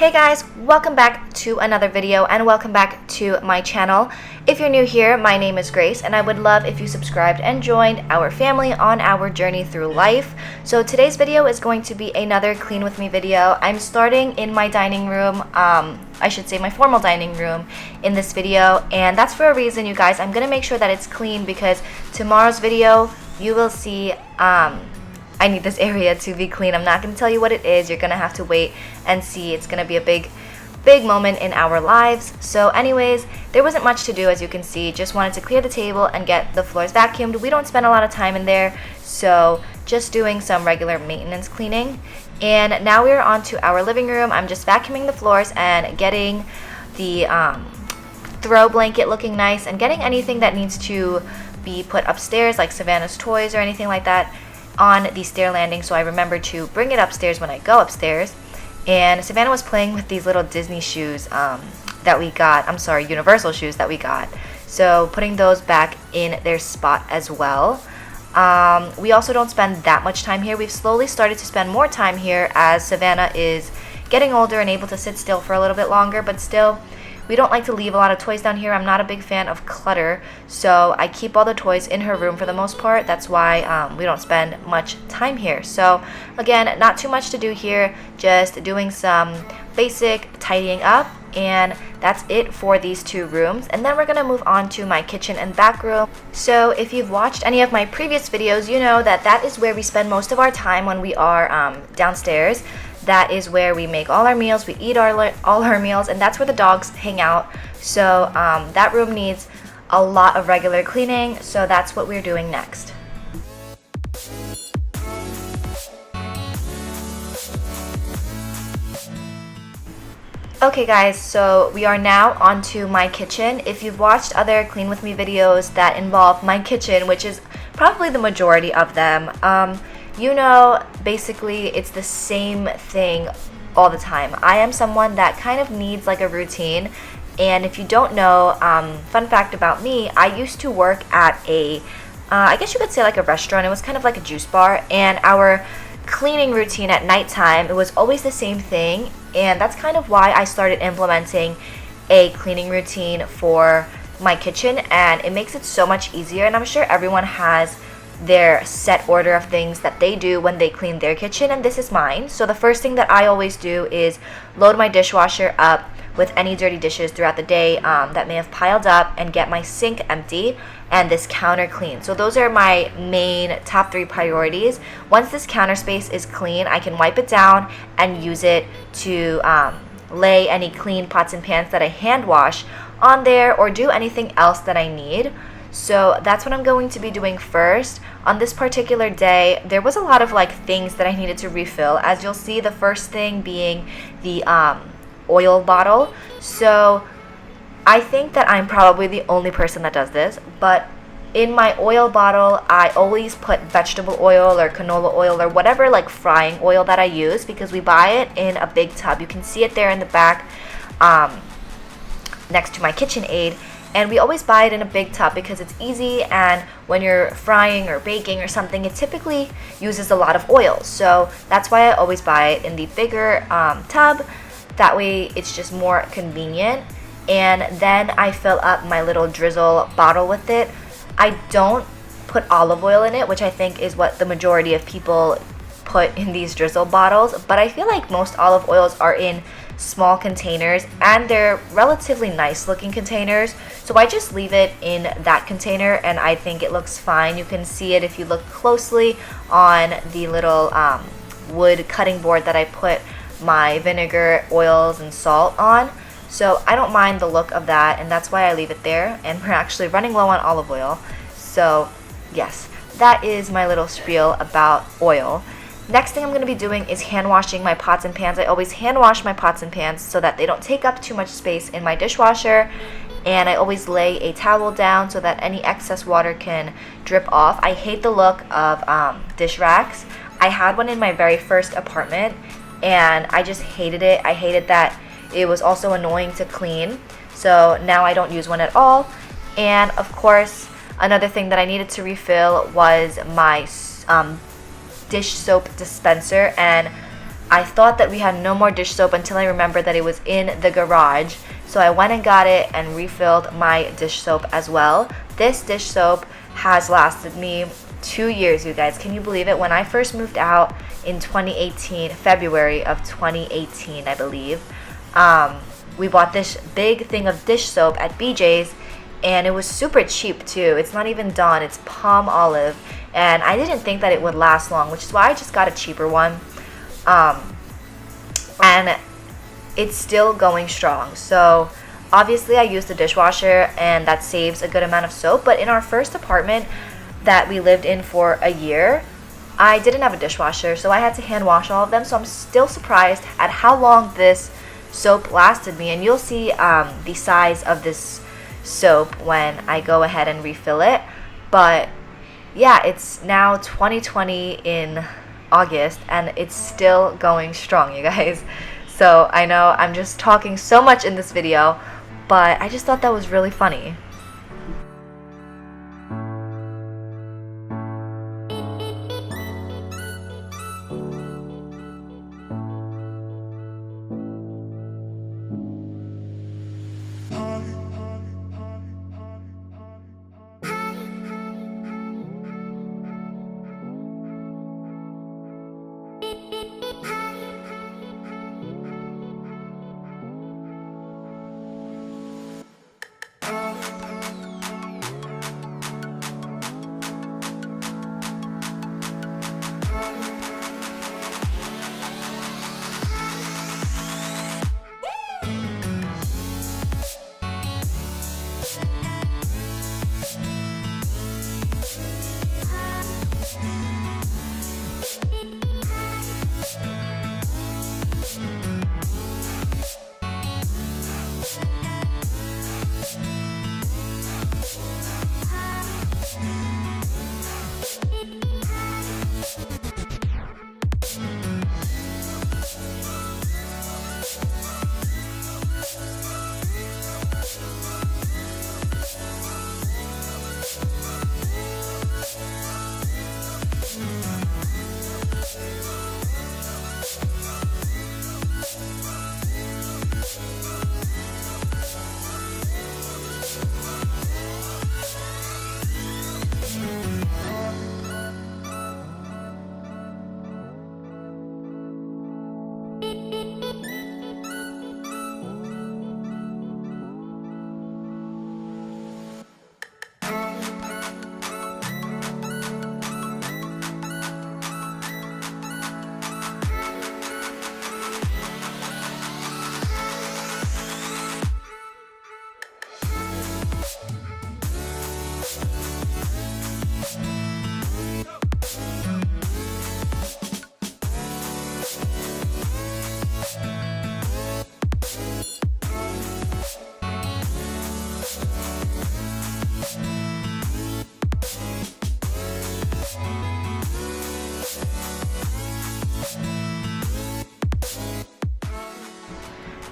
Hey guys, welcome back to another video and welcome back to my channel. If you're new here, my name is Grace and I would love if you subscribed and joined our family on our journey through life. So today's video is going to be another clean with me video. I'm starting in my dining room, I should say my formal dining room in this video, and that's for a reason, you guys. I'm gonna make sure that it's clean because tomorrow's video you will see I need this area to be clean. I'm not going to tell you what it is. You're going to have to wait and see. It's going to be a big moment in our lives. So anyways, there wasn't much to do, as you can see. Just wanted to clear the table and get the floors vacuumed. We don't spend a lot of time in there, so just doing some regular maintenance cleaning. And now we're on to our living room. I'm just vacuuming the floors and getting the throw blanket looking nice and getting anything that needs to be put upstairs, like Savannah's toys or anything like that, on the stair landing, so I remember to bring it upstairs when I go upstairs. And Savannah was playing with these little Disney shoes that we got, Universal shoes that we got, so putting those back in their spot as well. We also don't spend that much time here. We've slowly started to spend more time here as Savannah is getting older and able to sit still for a little bit longer, but still we don't like to leave a lot of toys down here. I'm not a big fan of clutter, so I keep all the toys in her room for the most part. That's why we don't spend much time here. So again, not too much to do here, just doing some basic tidying up, and that's it for these two rooms. And then we're gonna move on to my kitchen and back room. So if you've watched any of my previous videos, you know that that is where we spend most of our time when we are downstairs. That is where we make all our meals, we eat all our meals, and that's where the dogs hang out. So that room needs a lot of regular cleaning, so that's what we're doing next. Okay guys, so we are now onto my kitchen. If you've watched other Clean With Me videos that involve my kitchen, which is probably the majority of them, you know, basically it's the same thing all the time. I am someone that kind of needs like a routine, and if you don't know, fun fact about me, I used to work at a, I guess you could say like a restaurant. It was kind of like a juice bar, and our cleaning routine at nighttime, it was always the same thing, and that's kind of why I started implementing a cleaning routine for my kitchen, and it makes it so much easier. And I'm sure everyone has their set order of things that they do when they clean their kitchen, and this is mine. So the first thing that I always do is load my dishwasher up with any dirty dishes throughout the day that may have piled up, and get my sink empty and this counter clean. So those are my main top 3 priorities. Once this counter space is clean, I can wipe it down and use it to lay any clean pots and pans that I hand wash on there, or do anything else that I need. So that's what I'm going to be doing first. On this particular day, there was a lot of like things that I needed to refill. As you'll see, the first thing being the oil bottle. So I think that I'm probably the only person that does this, but in my oil bottle, I always put vegetable oil or canola oil or whatever like frying oil that I use, because we buy it in a big tub. You can see it there in the back next to my KitchenAid. And we always buy it in a big tub because it's easy, and when you're frying or baking or something, it typically uses a lot of oil. So that's why I always buy it in the bigger tub. That way it's just more convenient. And then I fill up my little drizzle bottle with it. I don't put olive oil in it, which I think is what the majority of people put in these drizzle bottles, but I feel like most olive oils are in small containers, and they're relatively nice looking containers, so I just leave it in that container, and I think it looks fine. You can see it if you look closely on the little wood cutting board that I put my vinegar, oils, and salt on. So I don't mind the look of that, and that's why I leave it there. And we're actually running low on olive oil, so yes, that is my little spiel about oil. Next thing I'm going to be doing is hand washing my pots and pans. I always hand wash my pots and pans so that they don't take up too much space in my dishwasher, and I always lay a towel down so that any excess water can drip off. I hate the look of dish racks. I had one in my very first apartment, and I just hated it. I hated that it was also annoying to clean, so now I don't use one at all. And of course, another thing that I needed to refill was my dish soap dispenser, and I thought that we had no more dish soap until I remembered that it was in the garage. So I went and got it and refilled my dish soap as well. This dish soap has lasted me 2 years, you guys. Can you believe it? When I first moved out in 2018, February of 2018, I believe, we bought this big thing of dish soap at BJ's, and it was super cheap too. It's not even Dawn, it's Palm Olive, and I didn't think that it would last long, which is why I just got a cheaper one. And it's still going strong. So obviously I use the dishwasher, and that saves a good amount of soap. But in our first apartment that we lived in for a year, I didn't have a dishwasher, so I had to hand wash all of them. So I'm still surprised at how long this soap lasted me, and you'll see the size of this soap when I go ahead and refill it. But yeah, it's now 2020 in August, and it's still going strong, you guys. So I know I'm just talking so much in this video, but I just thought that was really funny.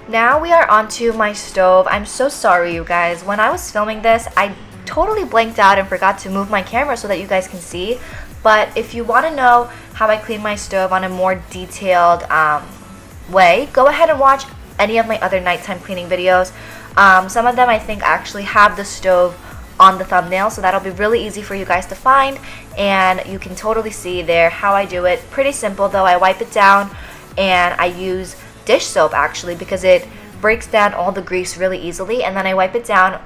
Now we are onto my stove. I'm so sorry, you guys. When I was filming this, I totally blanked out and forgot to move my camera so that you guys can see. But if you want to know how I clean my stove on a more detailed way, go ahead and watch any of my other nighttime cleaning videos. Some of them I think actually have the stove on the thumbnail, so that'll be really easy for you guys to find, and you can totally see there how I do it. Pretty simple though. I wipe it down, and I use dish soap actually because it breaks down all the grease really easily, and then I wipe it down,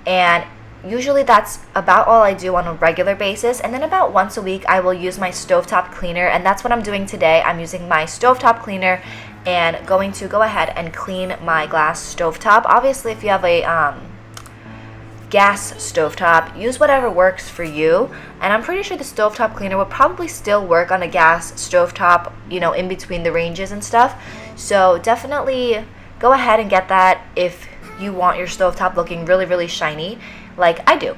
and usually that's about all I do on a regular basis. And then about once a week I will use my stovetop cleaner, and that's what I'm doing today. I'm using my stovetop cleaner and going to go ahead and clean my glass stovetop. Obviously if you have a gas stovetop, use whatever works for you, and I'm pretty sure the stovetop cleaner would probably still work on a gas stovetop, you know, in between the ranges and stuff. So definitely go ahead and get that if you want your stovetop looking really, really shiny like I do.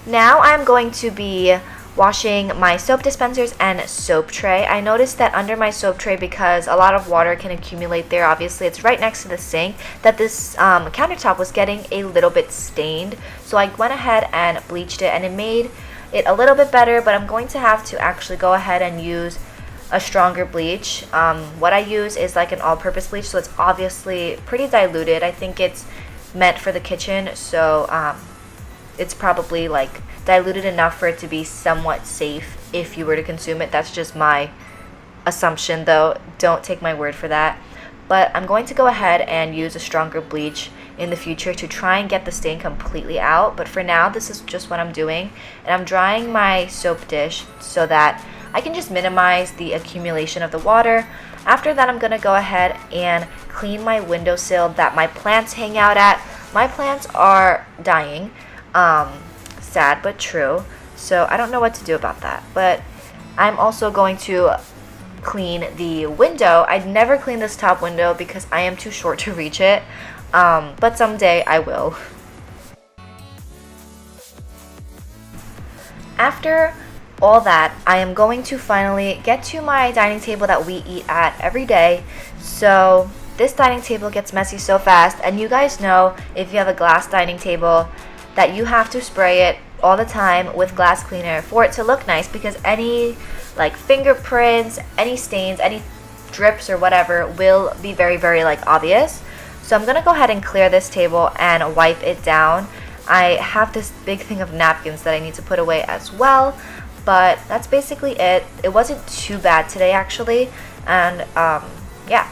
Now I'm going to be washing my soap dispensers and soap tray. I noticed that under my soap tray, because a lot of water can accumulate there, obviously it's right next to the sink, that this countertop was getting a little bit stained. So I went ahead and bleached it, and it made it a little bit better, but I'm going to have to actually go ahead and use a stronger bleach. What I use is like an all-purpose bleach, so it's obviously pretty diluted. I think it's meant for the kitchen, so it's probably like diluted enough for it to be somewhat safe if you were to consume it. That's just my assumption, though. Don't take my word for that. But I'm going to go ahead and use a stronger bleach in the future to try and get the stain completely out. But for now, this is just what I'm doing. And I'm drying my soap dish so that I can just minimize the accumulation of the water. After that, I'm going to go ahead and clean my windowsill that my plants hang out at. My plants are dying. Sad but true. So I don't know what to do about that. But I'm also going to clean the window. I'd never clean this top window because I am too short to reach it. But someday I will. After all that, I am going to finally get to my dining table that we eat at every day. So this dining table gets messy so fast, and you guys know if you have a glass dining table that you have to spray it all the time with glass cleaner for it to look nice, because any like fingerprints, any stains, any drips or whatever will be very, very like obvious. So I'm gonna go ahead and clear this table and wipe it down. I have this big thing of napkins that I need to put away as well, but that's basically it. It wasn't too bad today actually, and yeah.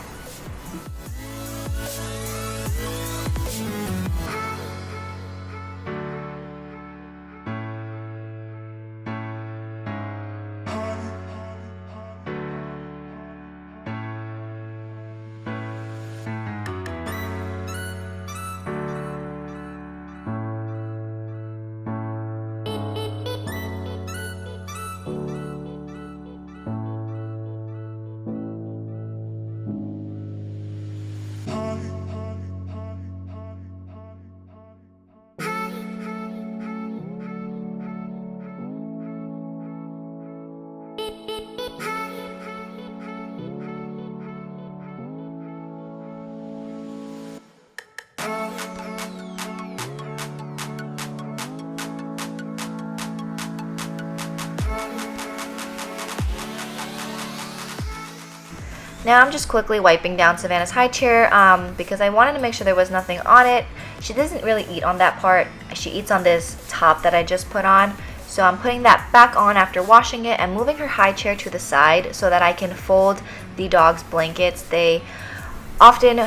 Now I'm just quickly wiping down Savannah's high chair because I wanted to make sure there was nothing on it. She doesn't really eat on that part. She eats on this top that I just put on. So I'm putting that back on after washing it and moving her high chair to the side so that I can fold the dog's blankets. They often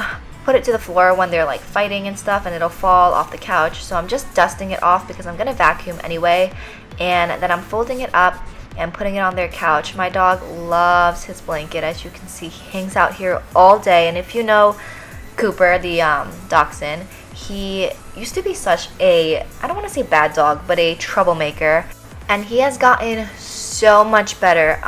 put it to the floor when they're like fighting and stuff, and it'll fall off the couch. So I'm just dusting it off because I'm going to vacuum anyway. And then I'm folding it up and putting it on their couch. My dog loves his blanket. As you can see, he hangs out here all day. And if you know Cooper, the dachshund, he used to be such a, I don't want to say bad dog, but a troublemaker. And he has gotten so much better.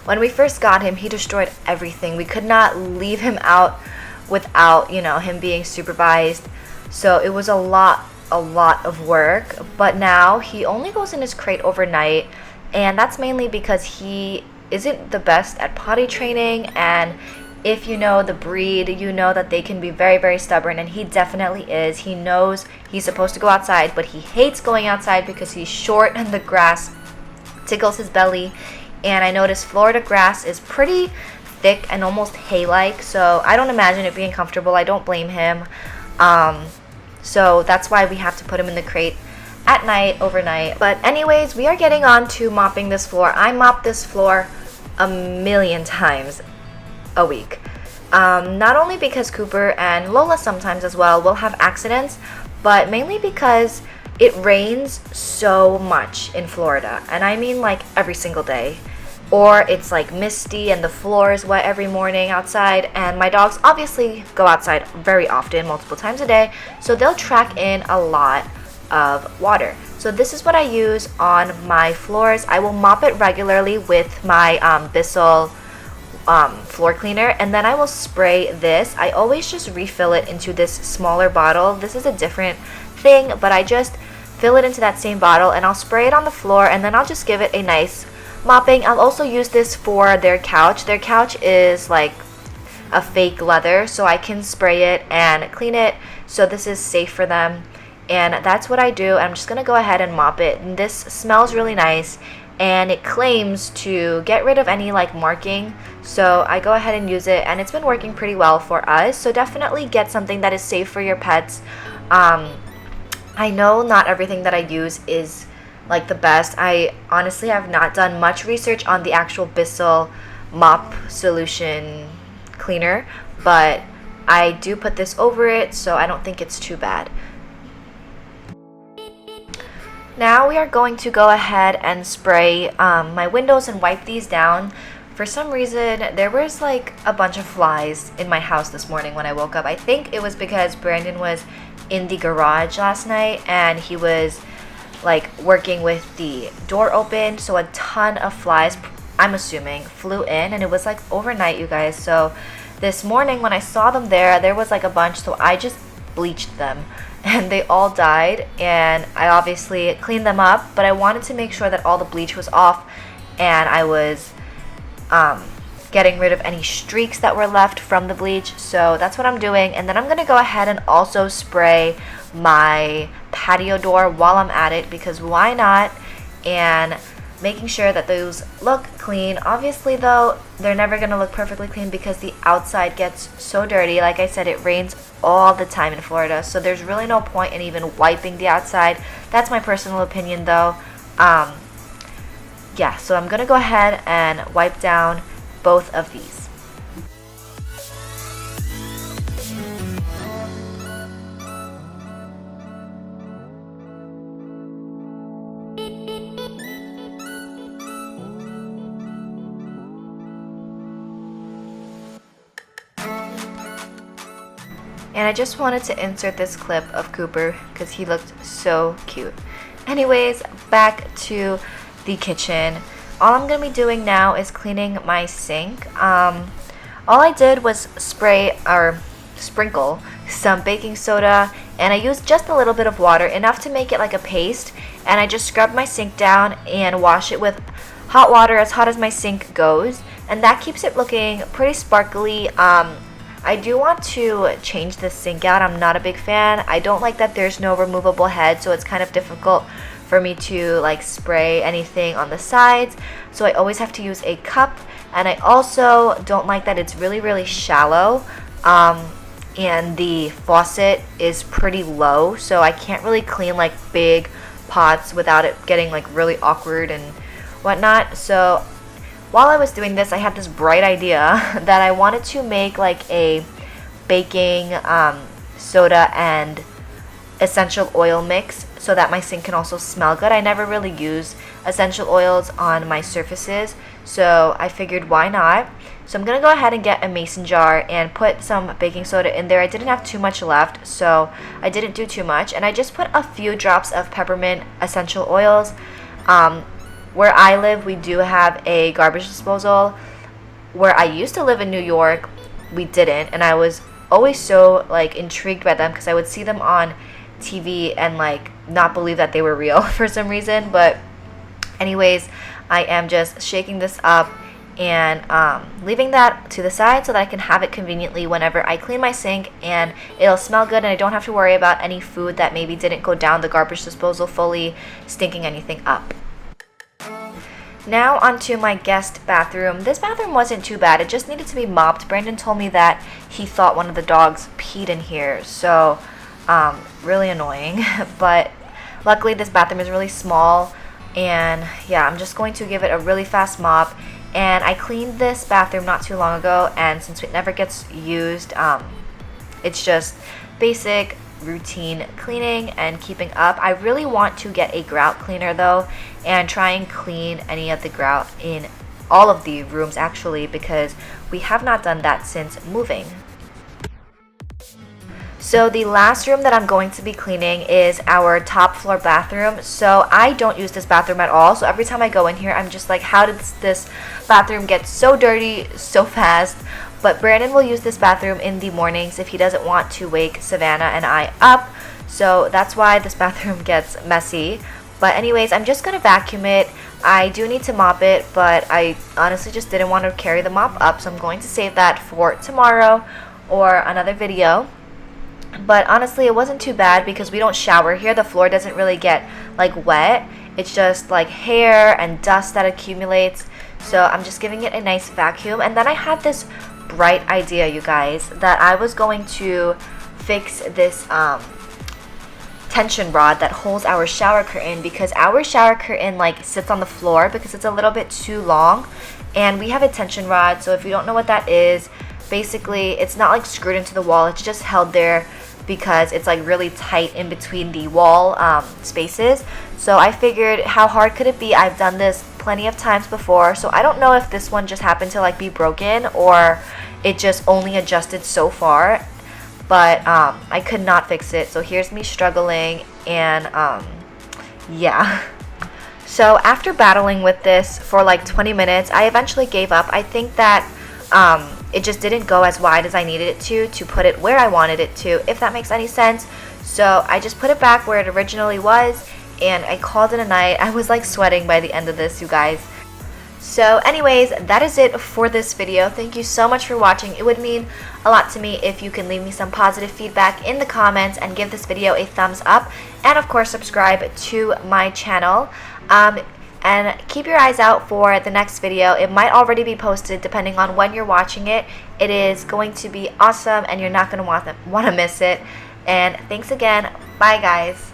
When we first got him, he destroyed everything. We could not leave him out without, him being supervised. So it was a lot of work. But now he only goes in his crate overnight. And that's mainly because he isn't the best at potty training, and if you know the breed, you know that they can be very, very stubborn, and he definitely is. He knows he's supposed to go outside, but he hates going outside because he's short and the grass tickles his belly. And I noticed Florida grass is pretty thick and almost hay-like, so I don't imagine it being comfortable. I don't blame him. So that's why we have to put him in the crate at night, overnight. But anyways, we are getting on to mopping this floor. I mop this floor a million times a week. Not only because Cooper and Lola sometimes as well will have accidents, but mainly because it rains so much in Florida. And I mean like every single day. Or it's like misty and the floor is wet every morning outside. And my dogs obviously go outside very often, multiple times a day. So they'll track in a lot of water. So this is what I use on my floors. I will mop it regularly with my Bissell floor cleaner, and then I will spray this. I always just refill it into this smaller bottle. This is a different thing, but I just fill it into that same bottle, and I'll spray it on the floor, and then I'll just give it a nice mopping. I'll also use this for their couch. Their couch is like a fake leather, so I can spray it and clean it, so this is safe for them. And that's what I do. I'm just gonna go ahead and mop it, and this smells really nice, and it claims to get rid of any like marking, so I go ahead and use it, and it's been working pretty well for us. So definitely get something that is safe for your pets. I know not everything that I use is like the best. I honestly have not done much research on the actual Bissell mop solution cleaner, but I do put this over it, so I don't think it's too bad. Now we are going to go ahead and spray my windows and wipe these down. For some reason, there was like a bunch of flies in my house this morning when I woke up. I think it was because Brandon was in the garage last night and he was like working with the door open, so a ton of flies, I'm assuming, flew in, and it was like overnight, you guys. So this morning when I saw them there was like a bunch, so I just bleached them and they all died, and I obviously cleaned them up, but I wanted to make sure that all the bleach was off and I was getting rid of any streaks that were left from the bleach. So that's what I'm doing, and then I'm gonna go ahead and also spray my patio door while I'm at it, because why not, and making sure that those look clean. Obviously though, they're never gonna look perfectly clean because the outside gets so dirty. Like I said, it rains all the time in Florida, so there's really no point in even wiping the outside. That's my personal opinion though. Yeah, so I'm gonna go ahead and wipe down both of these. And I just wanted to insert this clip of Cooper because he looked so cute. Anyways, back to the kitchen. All I'm going to be doing now is cleaning my sink. All I did was sprinkle some baking soda, and I used just a little bit of water, enough to make it like a paste, and I just scrubbed my sink down and wash it with hot water, as hot as my sink goes, and that keeps it looking pretty sparkly. I do want to change the sink out. I'm not a big fan. I don't like that there's no removable head, so it's kind of difficult for me to like spray anything on the sides, so I always have to use a cup. And I also don't like that it's really shallow, and the faucet is pretty low, so I can't really clean like big pots without it getting like really awkward and whatnot. So while I was doing this, I had this bright idea that I wanted to make like a baking soda and essential oil mix so that my sink can also smell good. I never really use essential oils on my surfaces, so I figured why not. So I'm gonna go ahead and get a mason jar and put some baking soda in there. I didn't have too much left, so I didn't do too much, and I just put a few drops of peppermint essential oils. Where I live, we do have a garbage disposal. Where I used to live in New York, we didn't, and I was always so like intrigued by them because I would see them on TV and like not believe that they were real for some reason. But anyways, I am just shaking this up and leaving that to the side so that I can have it conveniently whenever I clean my sink, and it'll smell good, and I don't have to worry about any food that maybe didn't go down the garbage disposal fully stinking anything up. Now onto my guest bathroom. This bathroom wasn't too bad. It just needed to be mopped. Brandon told me that he thought one of the dogs peed in here, so really annoying. But luckily this bathroom is really small, and yeah, I'm just going to give it a really fast mop. And I cleaned this bathroom not too long ago, and since it never gets used, it's just basic routine cleaning and keeping up. I really want to get a grout cleaner though, and try and clean any of the grout in all of the rooms actually, because we have not done that since moving. So the last room that I'm going to be cleaning is our top floor bathroom. So I don't use this bathroom at all, so every time I go in here I'm just like, how did this bathroom get so dirty so fast? But Brandon will use this bathroom in the mornings if he doesn't want to wake Savannah and I up. So that's why this bathroom gets messy. But anyways, I'm just gonna vacuum it. I do need to mop it, but I honestly just didn't want to carry the mop up, so I'm going to save that for tomorrow or another video. But honestly, it wasn't too bad because we don't shower here. The floor doesn't really get like wet. It's just like hair and dust that accumulates. So I'm just giving it a nice vacuum. And then I had this bright idea, you guys, that I was going to fix this tension rod that holds our shower curtain, because our shower curtain like sits on the floor because it's a little bit too long, and we have a tension rod. So if you don't know what that is, basically it's not like screwed into the wall, it's just held there because it's like really tight in between the wall spaces. So I figured, how hard could it be? I've done this plenty of times before, so I don't know if this one just happened to like be broken or it just only adjusted so far, but I could not fix it. So here's me struggling, and yeah. So after battling with this for like 20 minutes, I eventually gave up. I think that it just didn't go as wide as I needed it to put it where I wanted it to, if that makes any sense. So I just put it back where it originally was, and I called it a night. I was like sweating by the end of this, you guys. So anyways, that is it for this video. Thank you so much for watching. It would mean a lot to me if you can leave me some positive feedback in the comments and give this video a thumbs up, and of course subscribe to my channel. And keep your eyes out for the next video. It might already be posted depending on when you're watching it. It is going to be awesome and you're not going to want to miss it. And thanks again. Bye guys.